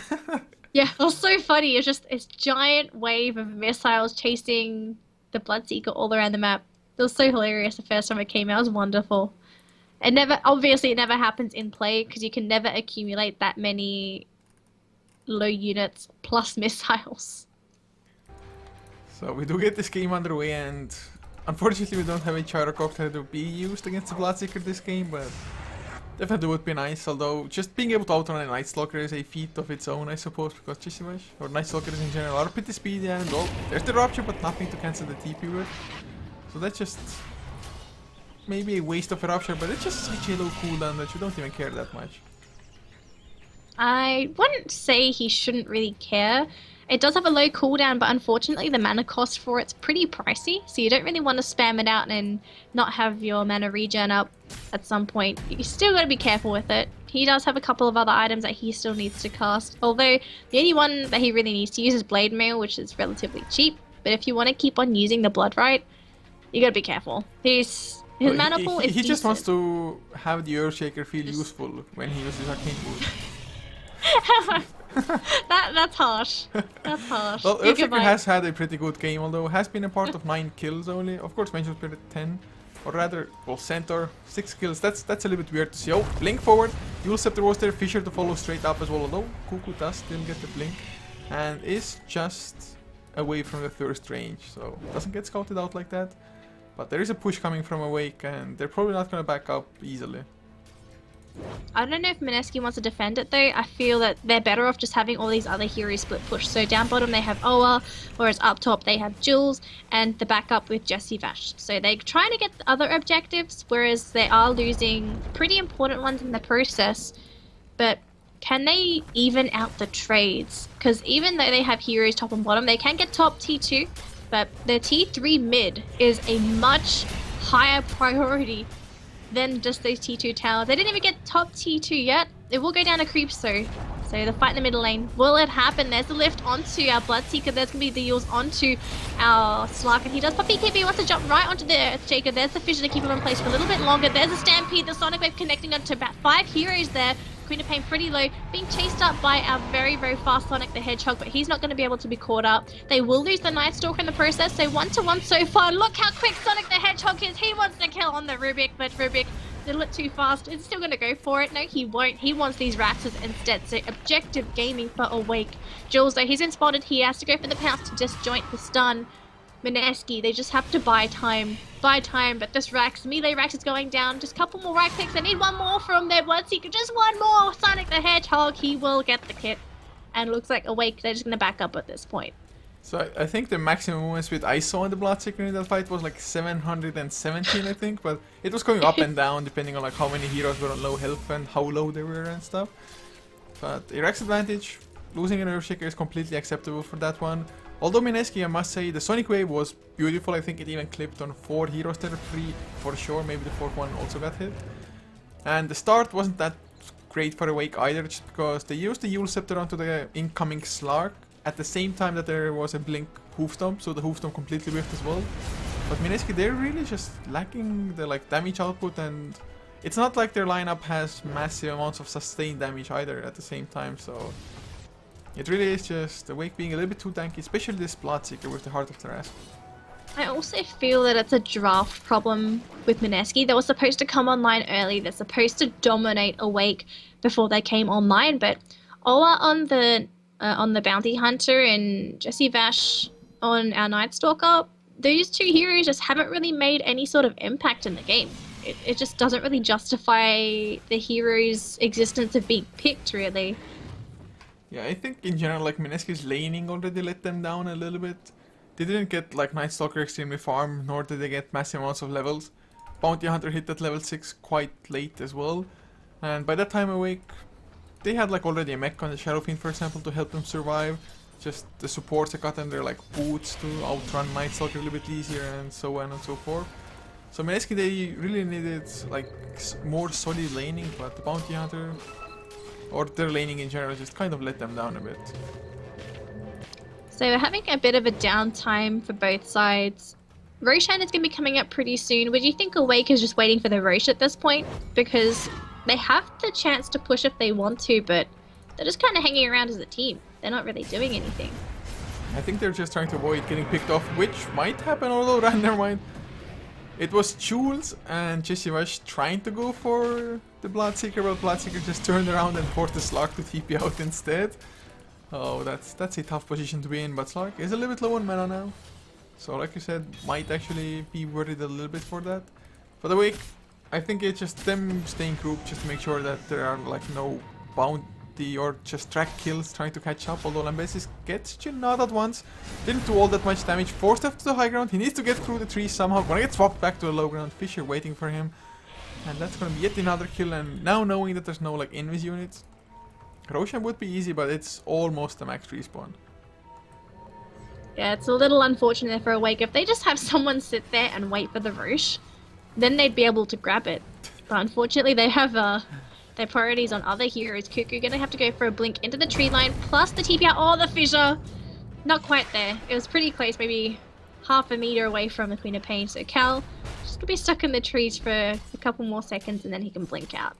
Yeah, it was so funny. It's just this giant wave of missiles chasing the Bloodseeker all around the map. It was so hilarious the first time it came out. It was wonderful. Obviously it never happens in play because you can never accumulate that many low units plus missiles. So we do get this game underway, and unfortunately we don't have a gyrocopter to be used against the Bloodseeker this game, but definitely would be nice, although just being able to outrun a Night Stalker is a feat of its own, I suppose, because Jessivash, or Night Stalkers in general, are pretty speedy, and well, there's the Rupture, but nothing to cancel the TP with. So that's just maybe a waste of a Rupture, but it's just such a low cooldown that you don't even care that much. I wouldn't say he shouldn't really care. It does have a low cooldown, but unfortunately the mana cost for it's pretty pricey, so you don't really want to spam it out and not have your mana regen up at some point. You still got to be careful with it. He does have a couple of other items that he still needs to cast, although the only one that he really needs to use is Blade Mail, which is relatively cheap, but if you want to keep on using the Blood Rite, you got to be careful. His mana pool is he just wants to have the Earthshaker feel useful when he uses Arcane Boost. That's harsh. That's harsh. Well, Earthshaker has had a pretty good game, although has been a part of 9 kills only. Of course, Vengeful Spirit 10. or rather, well, Centaur, 6 kills. That's a little bit weird to see. Oh, blink forward. Yule Scepter was there. Fisher to follow straight up as well. Although Cuckoo does still get the blink, and is just away from the thirst range, so doesn't get scouted out like that. But there is a push coming from Awake, and they're probably not gonna back up easily. I don't know if Mineski wants to defend it though. I feel that they're better off just having all these other heroes split push. So down bottom they have Oa, whereas up top they have Jules, and the backup with Jessie Vash. So they're trying to get the other objectives, whereas they are losing pretty important ones in the process. But can they even out the trades? Because even though they have heroes top and bottom, they can get top T2, but the T3 mid is a much higher priority than just those T2 towers. They didn't even get top T2 yet. It will go down to creeps though. So the fight in the middle lane. Will it happen? There's the lift onto our Bloodseeker. There's going to be the Yules onto our Slark. And he does pop PKB. He wants to jump right onto the Jacob. There's the Fissure to keep him in place for a little bit longer. There's a Stampede. The Sonic Wave connecting onto about 5 heroes there. Queen of Pain pretty low, being chased up by our very, very fast Sonic the Hedgehog, but he's not going to be able to be caught up. They will lose the Night Stalker in the process, so 1-1 so far. Look how quick Sonic the Hedgehog is. He wants to kill on the Rubik, but Rubik a little bit too fast. It's still going to go for it. No, he won't. He wants these Raxes instead, so objective gaming for Awake. Jules, though, he's been spotted. He has to go for the pounce to disjoint the stun. Mineski, they just have to buy time. But this Rax, melee Rax is going down. Just a couple more right clicks. They need one more from their Bloodseeker. Just one more. Sonic the Hedgehog, he will get the kit. And looks like Awake, they're just going to back up at this point. So I think the maximum movement speed I saw in the Bloodseeker in that fight was like 717, I think. But it was going up and down depending on like how many heroes were on low health and how low they were and stuff. But a Rax advantage, losing an Earthshaker is completely acceptable for that one. Although Mineski, I must say, the Sonic Wave was beautiful. I think it even clipped on 4 heroes there, 3 for sure. Maybe the 4th one also got hit. And the start wasn't that great for Awake either, just because they used the Yule Scepter onto the incoming Slark at the same time that there was a Blink Hoofstomp, so the Hoofstomp completely whiffed as well. But Mineski, they're really just lacking the like damage output, and it's not like their lineup has massive amounts of sustained damage either at the same time, so it really is just Awake being a little bit too tanky, especially this Bloodseeker with the Heart of Tarrasque. I also feel that it's a draft problem with Mineski. They were supposed to come online early. They're supposed to dominate Awake before they came online, but Ola on the Bounty Hunter and Jessie Vash on our Night Stalker, those 2 heroes just haven't really made any sort of impact in the game. It just doesn't really justify the hero's existence of being picked, really. Yeah, I think in general, like, Mineski's laning already let them down a little bit. They didn't get, like, Night Stalker extremely farm, nor did they get massive amounts of levels. Bounty Hunter hit that level 6 quite late as well. And by that time Awake, they had, like, already a mech on the Shadow Fiend, for example, to help them survive. Just the supports that got them their, like, boots to outrun Night Stalker a little bit easier, and so on and so forth. So Mineski, they really needed, like, more solid laning, but the Bounty Hunter, or their laning in general, just kind of let them down a bit. So we're having a bit of a downtime for both sides. Roshan is going to be coming up pretty soon. Would you think Awake is just waiting for the Rosh at this point? Because they have the chance to push if they want to, but they're just kind of hanging around as a team. They're not really doing anything. I think they're just trying to avoid getting picked off, which might happen, although never mind. It was Jules and Jessie Vash trying to go for the Bloodseeker, but Bloodseeker just turned around and forced the Slark to TP out instead. Oh, that's a tough position to be in, but Slark is a little bit low on mana now. So like you said, might actually be worried a little bit for that. For the Awake, I think it's just them staying grouped just to make sure that there are like no bounty or just track kills trying to catch up, although Lambesis gets Jinnat at once. Didn't do all that much damage, forced up to the high ground. He needs to get through the trees somehow, gonna get swapped back to the low ground. Fisher waiting for him. And that's gonna be yet another kill, and now knowing that there's no like invis units, Roshan would be easy, but it's almost a max respawn. Yeah, it's a little unfortunate for Awake. If they just have someone sit there and wait for the Rosh, then they'd be able to grab it. But unfortunately, they have their priorities on other heroes. Cuckoo gonna have to go for a blink into the tree line, plus the TP out. Oh, the Fissure! Not quite there. It was pretty close, maybe half a meter away from the Queen of Pain. So Cal just gonna be stuck in the trees for a couple more seconds, and then he can blink out.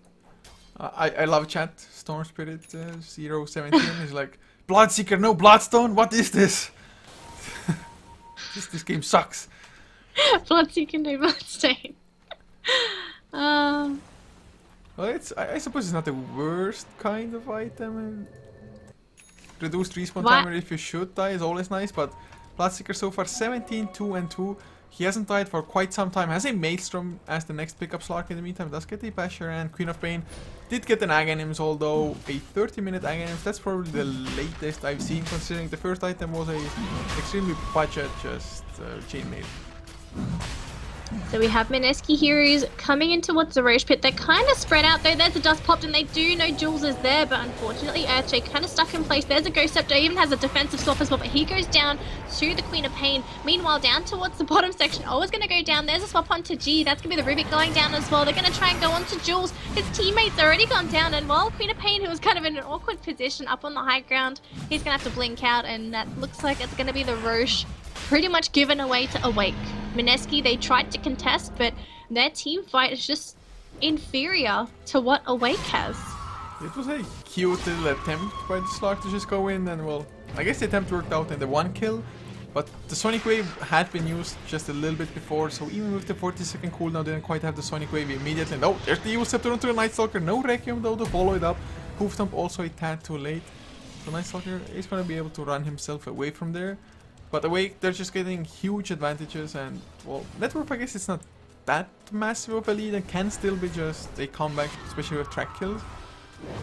I love chat. Storm Spirit 017 is like, Bloodseeker, no Bloodstone? What is this? This game sucks. Bloodseeker, no Bloodstone. Uh, Well, I suppose it's not the worst kind of item. Reduced respawn what? timer if you should die is always nice, but Bloodseeker so far 17, 2 and 2. He hasn't died for quite some time. Has a Maelstrom as the next pickup slot in the meantime. Does get a Basher and Queen of Pain. Did get an Aghanims, although a 30-minute Aghanims. That's probably the latest I've seen, considering the first item was a extremely budget just chainmail. So we have Mineski heroes coming in towards the Roche Pit. They're kind of spread out though. There's a dust popped and they do know Jules is there, but unfortunately Earthshake kind of stuck in place. There's a Ghost Scepter, even has a defensive swap as well, but he goes down to the Queen of Pain. Meanwhile, down towards the bottom section, is going to go down. There's a swap onto G. That's going to be the Rubik going down as well. They're going to try and go onto Jules. His teammates already gone down, and while Queen of Pain, who was kind of in an awkward position up on the high ground, he's going to have to blink out, and that looks like it's going to be the Roche pretty much given away to Awake. Mineski, they tried to contest, but their team fight is just inferior to what Awake has. It was a cute little attempt by the Slug to just go in, and well, I guess the attempt worked out in the one kill, but the Sonic Wave had been used just a little bit before, so even with the 40-second cooldown, didn't quite have the Sonic Wave immediately. No, there's the Evil Scepter onto the Night Stalker. No Requiem though to follow it up. Hoof Stomp also a tad too late. So Night Stalker is going to be able to run himself away from there. But Awake, they're just getting huge advantages, and well, Network, I guess it's not that massive of a lead and can still be just a comeback, especially with track kills.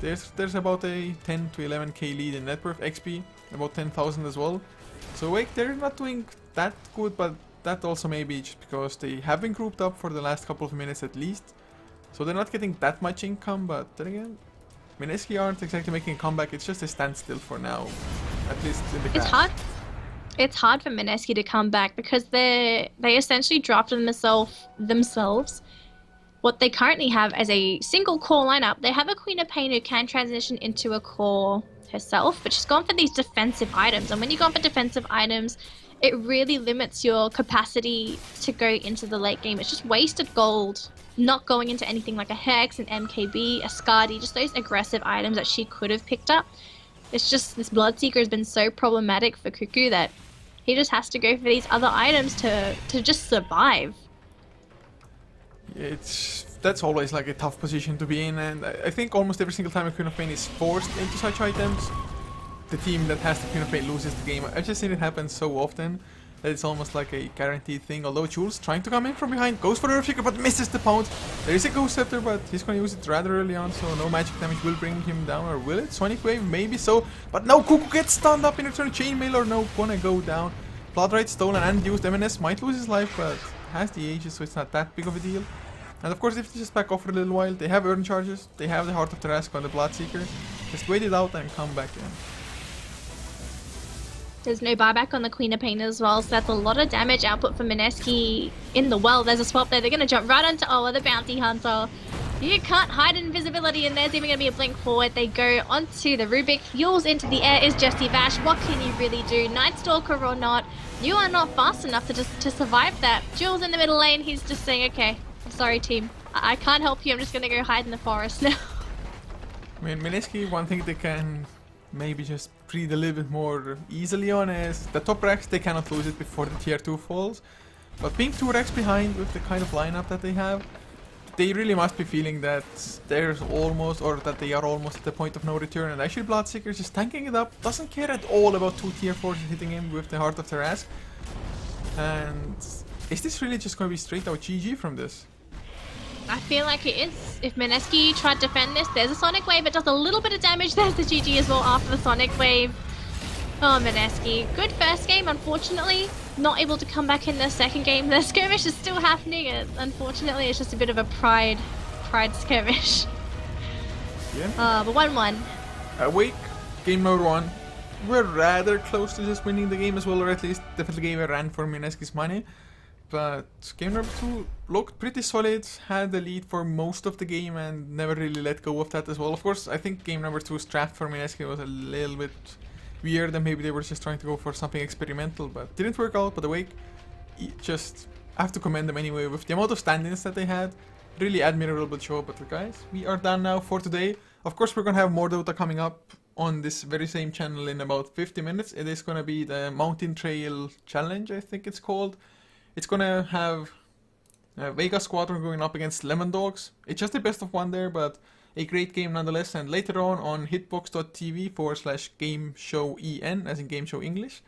There's about a 10 to 11k lead in Network XP, about 10,000 as well. So Awake, they're not doing that good, but that also may be just because they have been grouped up for the last couple of minutes at least. So they're not getting that much income, but then again, Mineski aren't exactly making a comeback, it's just a standstill for now, at least in the It's hard. It's hard for Mineski to come back because they essentially drafted themselves what they currently have as a single core lineup. They have a Queen of Pain who can transition into a core herself, but she's gone for these defensive items. And when you've gone for defensive items, it really limits your capacity to go into the late game. It's just wasted gold not going into anything like a Hex, an MKB, a Skadi, just those aggressive items that she could have picked up. It's just this Bloodseeker has been so problematic for Cuckoo that he just has to go for these other items to just survive. That's always like a tough position to be in, and I think almost every single time a Queen of Pain is forced into such items, the team that has the Queen of Pain loses the game. I've just seen it happen so often that it's almost like a guaranteed thing. Although Jules trying to come in from behind, goes for the Earthshaker but misses the pound. There is a Ghost Scepter, but he's going to use it rather early on, so no magic damage will bring him down, or will it? Sonic Wave, maybe so, but no, Cuckoo gets stunned up in return. Chainmail or no, gonna go down. Bloodrite stolen and used. MNS might lose his life, but has the Aegis, so it's not that big of a deal. And of course, if they just back off for a little while, they have Earn Charges, they have the Heart of Tarrasque on the Bloodseeker. Just wait it out and come back in. There's no buyback on the Queen of Pain as well, so that's a lot of damage output for Mineski in the well. There's a swap there. They're going to jump right onto Oa, the Bounty Hunter. You can't hide invisibility, and there's even going to be a blink forward. They go onto the Rubik. Yules into the air is Jesse Vash. What can you really do? Night Stalker or not, you are not fast enough to survive that. Jules in the middle lane, he's just saying, okay, I'm sorry team. I can't help you, I'm just going to go hide in the forest now. I mean, Mineski, one thing they can maybe just breathe a little bit more easily on is the top racks, they cannot lose it before the tier 2 falls. But being 2 racks behind with the kind of lineup that they have, they really must be feeling that there's almost, or that they are almost at the point of no return. And actually Bloodseeker is just tanking it up, doesn't care at all about 2 tier 4s hitting him with the Heart of Tarrasque. And is this really just going to be straight out GG from this? I feel like it is. If Mineski tried to defend this, there's a Sonic Wave. It does a little bit of damage. There's the GG as well after the Sonic Wave. Oh, Mineski. Good first game, unfortunately. Not able to come back in the second game. The skirmish is still happening. Unfortunately, it's just a bit of a pride skirmish. Yeah. But 1-1. Awake, game number 1. We're rather close to just winning the game as well, or at least definitely gave a run for Mineski's money. But game number 2 looked pretty solid, had the lead for most of the game and never really let go of that as well. Of course, I think game number 2's draft for Mineski was a little bit weird, and maybe they were just trying to go for something experimental, but didn't work out. But Awake, just have to commend them anyway with the amount of stand-ins that they had. Really admirable show. But guys, we are done now for today. Of course, we're gonna have more Dota coming up on this very same channel in about 50 minutes. It is gonna be the Mountain Trail Challenge, I think it's called. It's gonna have Vega Squadron going up against Lemon Dogs. It's just the best of one there, but a great game nonetheless. And later on hitbox.tv/gameshowen, as in Game Show English,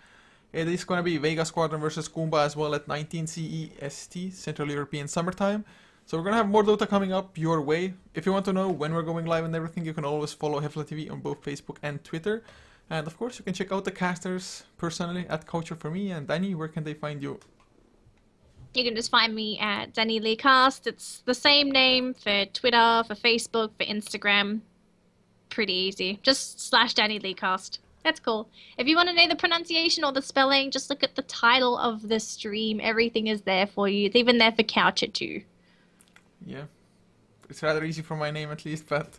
it is going to be Vega Squadron versus Goomba as well at 19 CEST, Central European Summertime. So we're going to have more Dota coming up your way. If you want to know when we're going live and everything, you can always follow HeflaTV on both Facebook and Twitter. And of course, you can check out the casters personally at Couchor for me. And Danny, where can they find you? You can just find me at Danelie Cast. It's the same name for Twitter, for Facebook, for Instagram. Pretty easy. Just /Danelie Cast. That's cool. If you want to know the pronunciation or the spelling, just look at the title of the stream. Everything is there for you. It's even there for Couchor too. Yeah. It's rather easy for my name at least, but...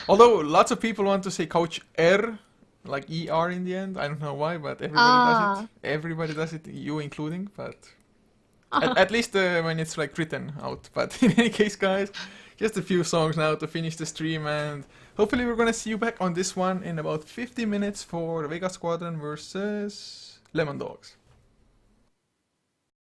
although lots of people want to say Couchor, like ER in the end. I don't know why, but everybody does it. Everybody does it, you including, but... At least when it's like written out. But in any case, guys, just a few songs now to finish the stream, and hopefully we're gonna see you back on this one in about 50 minutes for Vega Squadron versus Lemon Dogs.